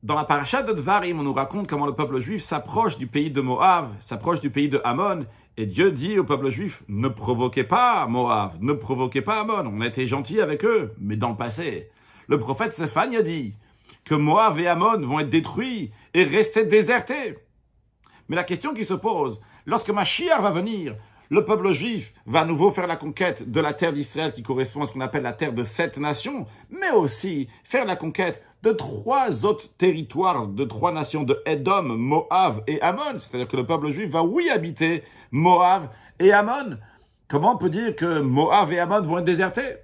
Dans la paracha de Dvarim, on nous raconte comment le peuple juif s'approche du pays de Moab, s'approche du pays de Ammon, et Dieu dit au peuple juif, ne provoquez pas Moab, ne provoquez pas Ammon, on a été gentil avec eux, mais dans le passé. Le prophète Séphanie a dit que Moab et Ammon vont être détruits et rester désertés. Mais la question qui se pose, lorsque Mashiach va venir, le peuple juif va à nouveau faire la conquête de la terre d'Israël qui correspond à ce qu'on appelle la terre de 7 nations, mais aussi faire la conquête de 3 autres territoires, de 3 nations de Édom, Moab et Ammon. C'est-à-dire que le peuple juif va, oui, habiter Moab et Ammon. Comment on peut dire que Moab et Ammon vont être désertés?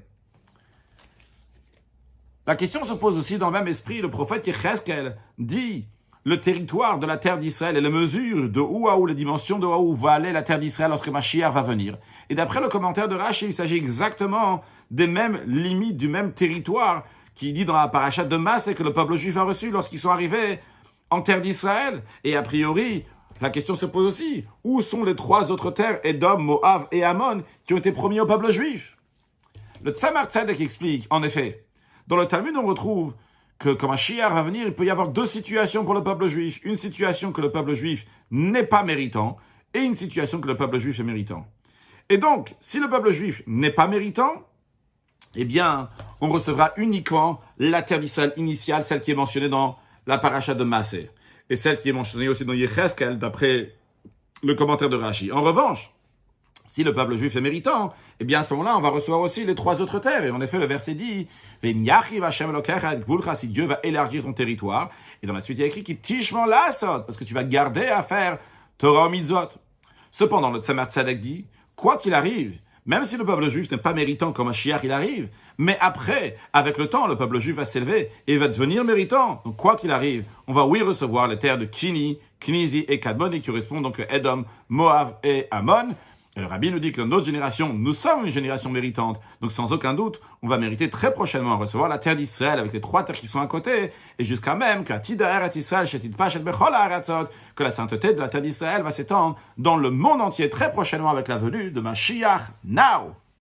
La question se pose aussi dans le même esprit. Le prophète Yecheskel dit le territoire de la terre d'Israël et les mesures de où à où, les dimensions de où à où va aller la terre d'Israël lorsque Mashiach va venir. Et d'après le commentaire de Rashi, il s'agit exactement des mêmes limites, du même territoire qui dit dans la paracha de Massé que le peuple juif a reçu lorsqu'ils sont arrivés en terre d'Israël. Et a priori, la question se pose aussi, où sont les 3 autres terres, Édom, Moab et Ammon, qui ont été promis au peuple juif? Le Tzemar Tzedek explique, en effet, dans le Talmud on retrouve que quand Mashiach va venir, il peut y avoir 2 situations pour le peuple juif. Une situation que le peuple juif n'est pas méritant et une situation que le peuple juif est méritant. Et donc, si le peuple juif n'est pas méritant, eh bien, on recevra uniquement la terre d'Israël initiale, celle qui est mentionnée dans la paracha de Massé, et celle qui est mentionnée aussi dans Yecheskel, d'après le commentaire de Rashi. En revanche, si le peuple juif est méritant, eh bien à ce moment-là, on va recevoir aussi les 3 autres terres. Et en effet, le verset dit si Dieu va élargir ton territoire. Et dans la suite, il y a écrit parce que tu vas garder à faire Torah mitzvot. Cependant, le Tzemar Tzedek dit, quoi qu'il arrive, même si le peuple juif n'est pas méritant comme Mashiach il arrive, mais après, avec le temps, le peuple juif va s'élever et va devenir méritant. Donc quoi qu'il arrive, on va oui recevoir les terres de Kini, Knizi et Kadmoni qui correspondent donc à Édom, Moab et Ammon. Et le Rabbi nous dit que dans notre génération, nous sommes une génération méritante. Donc sans aucun doute, on va mériter très prochainement à recevoir la terre d'Israël avec les 3 terres qui sont à côté. Et jusqu'à même que la sainteté de la terre d'Israël va s'étendre dans le monde entier très prochainement avec la venue de Mashiach Now.